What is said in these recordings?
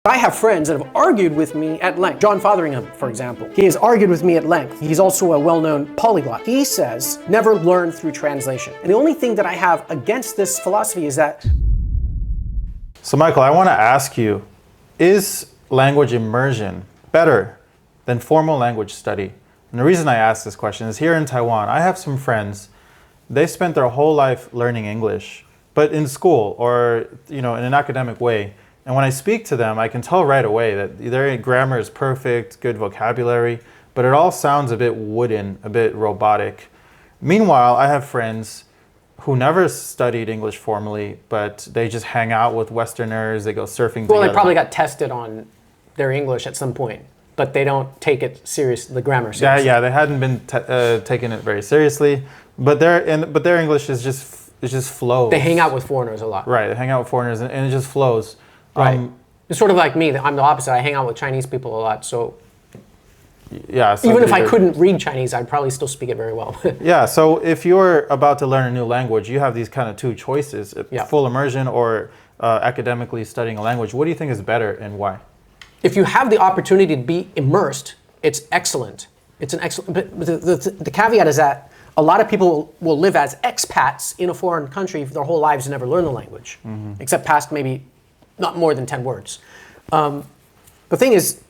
I have friends that have argued with me at length. John Fotheringham, for example. He has argued with me at length. He's also a well-known polyglot. He says, never learn through translation. And the only thing that I have against this philosophy is that... So Michael, I want to ask you, is language immersion better than formal language study? And the reason I ask this question is here in Taiwan, I have some friends, they spent their whole life learning English, but in school or in an academic way. And when I speak to them, I can tell right away that their grammar is perfect, good vocabulary, but it all sounds a bit wooden, a bit robotic. Meanwhile, I have friends who never studied English formally, but they just hang out with Westerners, they go surfing together. Well, they probably got tested on their English at some point, but they don't take it serious, the grammar seriously. Yeah, they hadn't been taking it very seriously, but their English is just flows. They hang out with foreigners a lot. Right, they hang out with foreigners and it just flows. Right. It's sort of like me. I'm the opposite. I hang out with Chinese people a lot. So yeah. Even if I couldn't read Chinese, I'd probably still speak it very well. Yeah. So if you're about to learn a new language, you have these kind of two choices: full immersion or academically studying a language. What do you think is better and why? If you have the opportunity to be immersed, it's excellent. It's an excellent. But the caveat is that a lot of people will live as expats in a foreign country for their whole lives and never learn the language, except past maybe not more than 10 words. The thing is,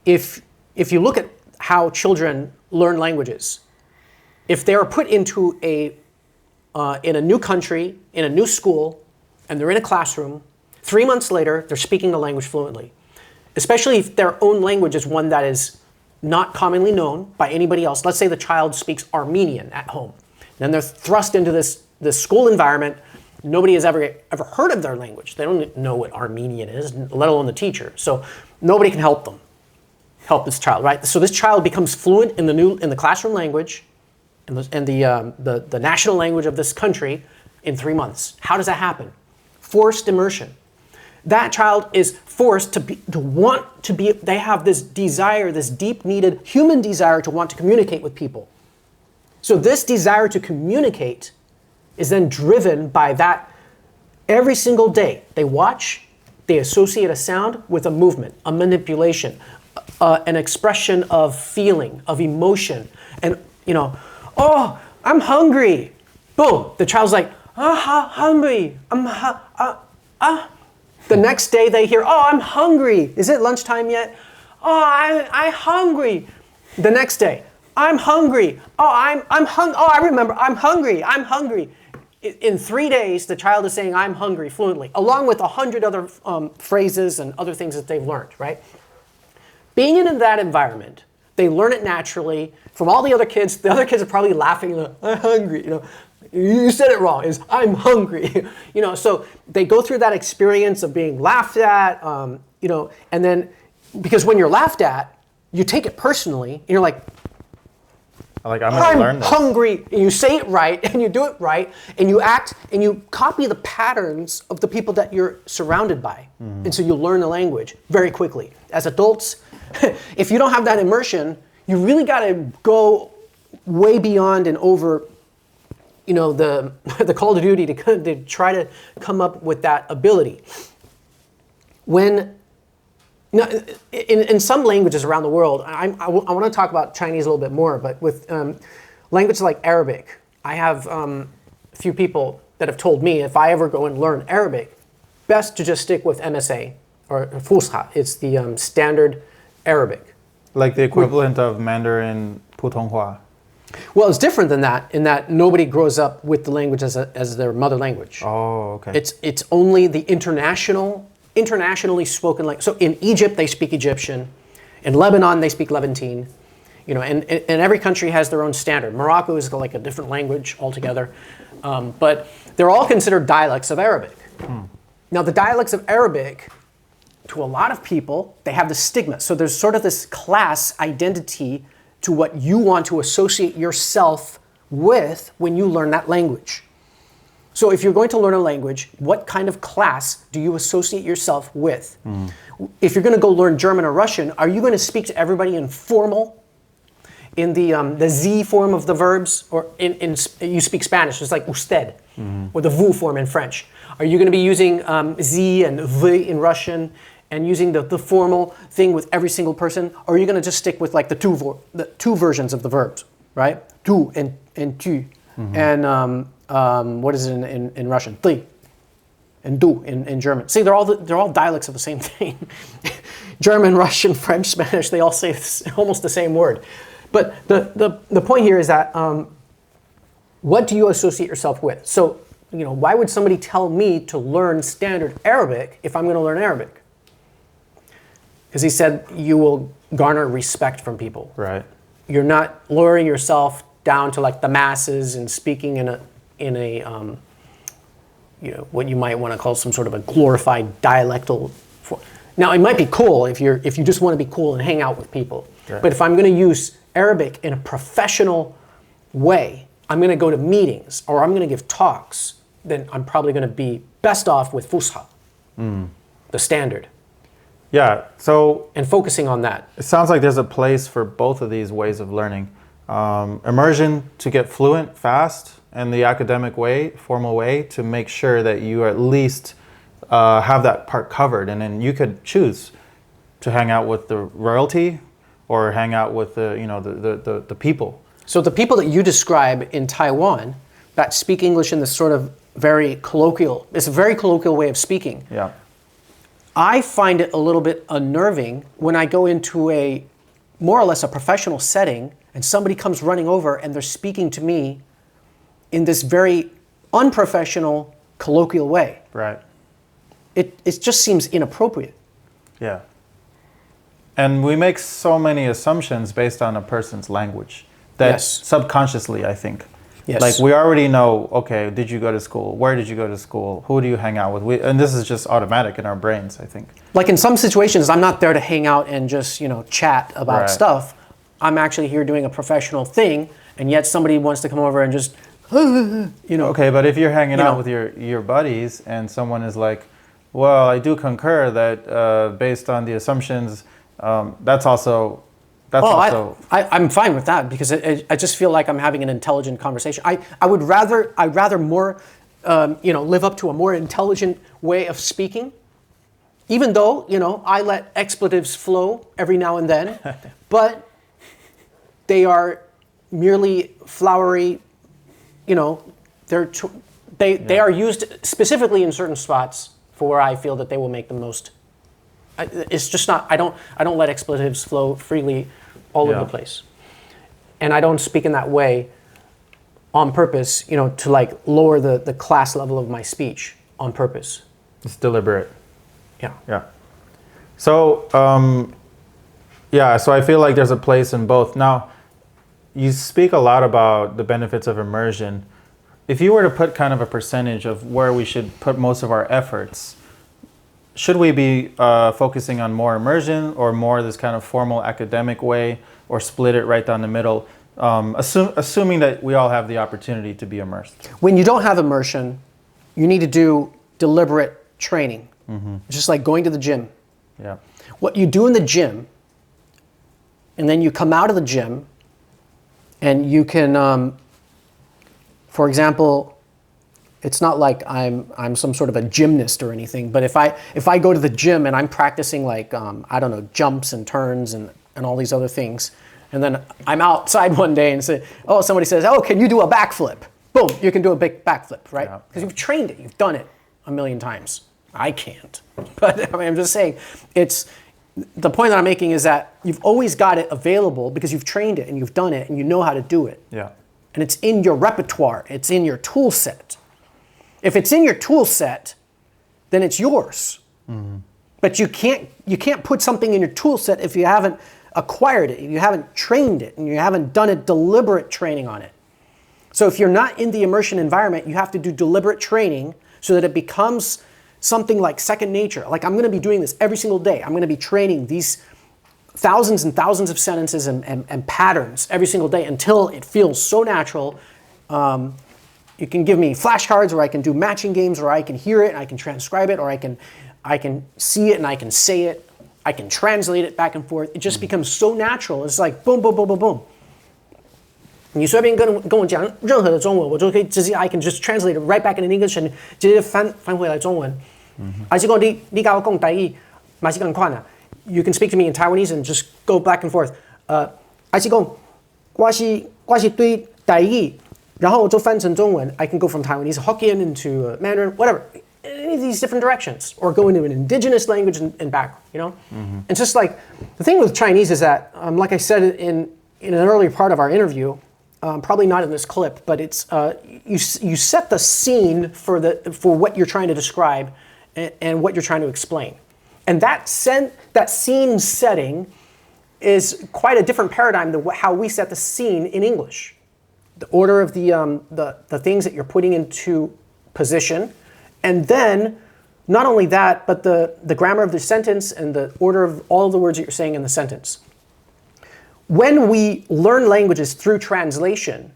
if you look at how children learn languages, if they are put into in a new country, in a new school, and they're in a classroom, 3 months later, they're speaking the language fluently. Especially if their own language is one that is not commonly known by anybody else. Let's say the child speaks Armenian at home. Then they're thrust into this school environment. Nobody has ever heard of their language. They don't know what Armenian is, let alone the teacher. So nobody can help this child, right? So this child becomes fluent in the classroom language and the national language of this country in 3 months. How does that happen? Forced immersion. That child is forced to want to be. They have this desire, this deep-needed human desire to want to communicate with people. So this desire to communicate is then driven by that every single day. They watch, they associate a sound with a movement, a manipulation, an expression of feeling, of emotion. And, oh, I'm hungry. Boom, the child's like, hungry. The next day they hear, oh, I'm hungry. Is it lunchtime yet? Oh, I'm hungry. The next day, I'm hungry. Oh, I'm hungry. Oh, I remember, I'm hungry. I'm hungry. In 3 days, the child is saying, I'm hungry fluently, along with 100 other phrases and other things that they've learned, right? Being in that environment, they learn it naturally from all the other kids. The other kids are probably laughing, I'm hungry, You said it wrong, is I'm hungry. So they go through that experience of being laughed at, and then, because when you're laughed at, you take it personally, and you're like, I'm going to learn this. Hungry, and you say it right, and you do it right, and you act, and you copy the patterns of the people that you're surrounded by. And so you learn the language very quickly. As adults, if you don't have that immersion, you really got to go way beyond and over, the call to duty to try to come up with that ability. In some languages around the world, I want to talk about Chinese a little bit more, but with languages like Arabic, I have a few people that have told me if I ever go and learn Arabic, best to just stick with MSA or Fusha. It's the standard Arabic. Like the equivalent of Mandarin Putonghua. Well, it's different than that in that nobody grows up with the language as their mother language. Oh, okay. It's only the internationally spoken language. So in Egypt, they speak Egyptian. In Lebanon, they speak Levantine. And every country has their own standard. Morocco is like a different language altogether. But they're all considered dialects of Arabic. Now, the dialects of Arabic, to a lot of people, they have the stigma. So there's sort of this class identity to what you want to associate yourself with when you learn that language. So if you're going to learn a language, what kind of class do you associate yourself with? If you're going to go learn German or Russian, are you going to speak to everybody in formal, in the Z form of the verbs, or you speak Spanish, it's like usted, or the vous form in French. Are you going to be using Z and V in Russian and using the formal thing with every single person? Or are you going to just stick with like the two versions of the verbs, right? Tu and tu. And what is it in Russian? Ty and du in German. See, they're all dialects of the same thing. German, Russian, French, Spanish, they all say almost the same word. But the point here is that what do you associate yourself with? So, why would somebody tell me to learn standard Arabic if I'm going to learn Arabic? Because he said you will garner respect from people. Right. You're not lowering yourself down to like the masses and speaking in a what you might want to call some sort of a glorified dialectal form. Now, it might be cool if you just want to be cool and hang out with people. Right. But if I'm going to use Arabic in a professional way, I'm going to go to meetings or I'm going to give talks, then I'm probably going to be best off with Fusha, the standard. Yeah, so... And focusing on that. It sounds like there's a place for both of these ways of learning. Immersion to get fluent fast, and the academic way, formal way, to make sure that you at least have that part covered. And then you could choose to hang out with the royalty or hang out with the people. So the people that you describe in Taiwan that speak English in this sort of very colloquial, it's a very colloquial way of speaking. Yeah. I find it a little bit unnerving when I go into a more or less a professional setting and somebody comes running over and they're speaking to me in this very unprofessional, colloquial way. Right. It just seems inappropriate. Yeah. And we make so many assumptions based on a person's language that subconsciously, I think. Yes. Like we already know, okay, did you go to school? Where did you go to school? Who do you hang out with? And this is just automatic in our brains, I think. Like in some situations, I'm not there to hang out and just, chat about stuff. I'm actually here doing a professional thing, and yet somebody wants to come over and just, Okay, but if you're hanging out with your buddies and someone is like, well, I do concur that based on the assumptions, that's also... I'm fine with that because I just feel like I'm having an intelligent conversation. I'd rather more, live up to a more intelligent way of speaking, even though, I let expletives flow every now and then, but they are merely flowery, they are used specifically in certain spots for where I feel that they will make the most. It's just not, I don't let expletives flow freely all over the place. And I don't speak in that way on purpose, to like lower the class level of my speech on purpose. It's deliberate. Yeah. Yeah. So, so I feel like there's a place in both. Now, you speak a lot about the benefits of immersion. If you were to put kind of a percentage of where we should put most of our efforts, should we be focusing on more immersion or more this kind of formal academic way, or split it right down the middle, assuming that we all have the opportunity to be immersed? When you don't have immersion, you need to do deliberate training, just like going to the gym. Yeah. What you do in the gym, and then you come out of the gym, and you can, for example, it's not like I'm some sort of a gymnast or anything, but if I go to the gym and I'm practicing like jumps and turns and all these other things, and then I'm outside one day and somebody says, "Oh, can you do a backflip?" Boom, you can do a big backflip, right? Because you've trained it, you've done it a million times. I can't, but I'm just saying, the point that I'm making is that you've always got it available because you've trained it and you've done it and you know how to do it. Yeah. And it's in your repertoire, it's in your tool set. If it's in your tool set, then it's yours. But you can't put something in your tool set if you haven't acquired it, if you haven't trained it, and you haven't done a deliberate training on it. So if you're not in the immersion environment, you have to do deliberate training so that it becomes something like second nature. Like I'm going to be doing this every single day. I'm going to be training these thousands and thousands of sentences and patterns every single day until it feels so natural. You can give me flashcards, or I can do matching games, or I can hear it and I can transcribe it, or I can see it and I can say it. I can translate it back and forth. It just becomes so natural. It's like boom, boom, boom, boom, boom. 你随便跟我讲任何的中文，我就可以直接 I can just translate it right back in English and 直接翻回来中文。还是讲你跟我讲台语，嘛是咁款啊。You can speak to me in Taiwanese and just go back and forth。还是讲我是对台语，然后我就翻成中文。I can go from Taiwanese Hokkien into Mandarin, whatever. Any of these different directions, or go into an indigenous language and back. It's just like the thing with Chinese is that, like I said in an earlier part of our interview. Probably not in this clip, but it's you set the scene for what you're trying to describe and what you're trying to explain, and that scene setting is quite a different paradigm than how we set the scene in English. The order of the things that you're putting into position, and then not only that, but the grammar of the sentence and the order of all of the words that you're saying in the sentence. When we learn languages through translation,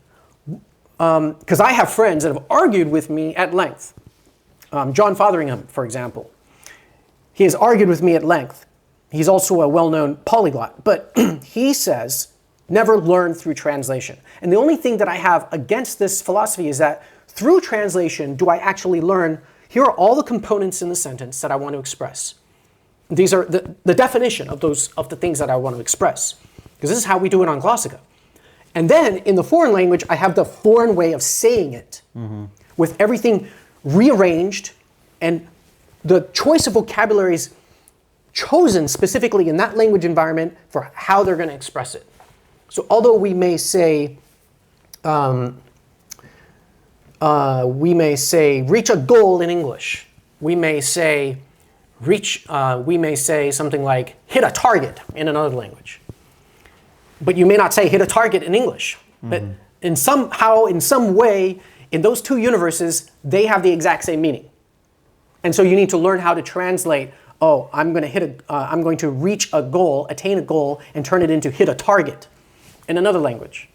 because I have friends that have argued with me at length. John Fotheringham, for example. He has argued with me at length. He's also a well-known polyglot, but he says, never learn through translation. And the only thing that I have against this philosophy is that through translation, do I actually learn, here are all the components in the sentence that I want to express. These are the definition of the things that I want to express. Because this is how we do it on Glossika. And then in the foreign language, I have the foreign way of saying it, with everything rearranged and the choice of vocabularies chosen specifically in that language environment for how they're going to express it. So although we may say reach a goal in English, we may say something like hit a target in another language. But you may not say hit a target in English. But in some way, in those two universes, they have the exact same meaning. And so you need to learn how to translate, I'm going to reach a goal, attain a goal, and turn it into hit a target in another language.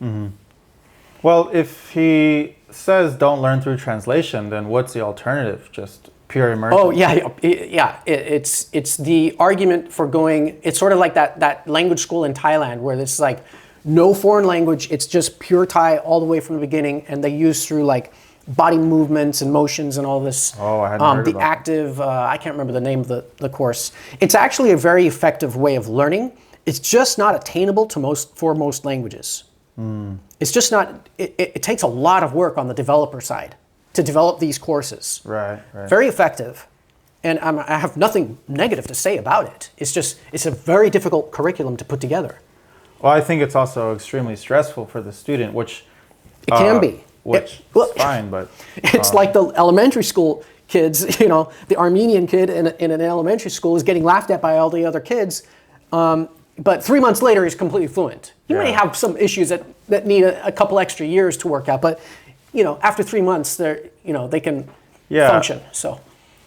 Well, if he says don't learn through translation, then what's the alternative? Just pure immersion? Oh, yeah. It's the argument for going, it's sort of like that language school in Thailand where it's like no foreign language, it's just pure Thai all the way from the beginning, and they use through like body movements and motions and all this. Oh, I hadn't heard the about active, I can't remember the name of the course. It's actually a very effective way of learning. It's just not attainable for most languages. It's just not, it takes a lot of work on the developer side to develop these courses. Right. Very effective. And I have nothing negative to say about it. It's a very difficult curriculum to put together. Well, I think it's also extremely stressful for the student, which it can be. Which is fine, but it's like the elementary school kids. The Armenian kid in an elementary school is getting laughed at by all the other kids. But 3 months later, he's completely fluent. He may have some issues that need a couple extra years to work out, but after 3 months, they can function. So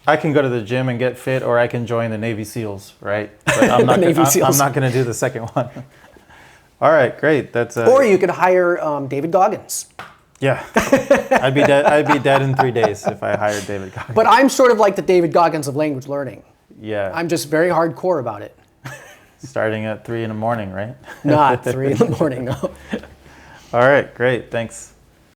I can go to the gym and get fit, or I can join the Navy SEALs, right? But I'm not. I'm not going to do the second one. All right, great. That's. Or you could hire David Goggins. Yeah, I'd be dead. I'd be dead in 3 days if I hired David Goggins. But I'm sort of like the David Goggins of language learning. Yeah. I'm just very hardcore about it. Starting at 3 in the morning, right? Not 3 in the morning, no. All right, great. Thanks.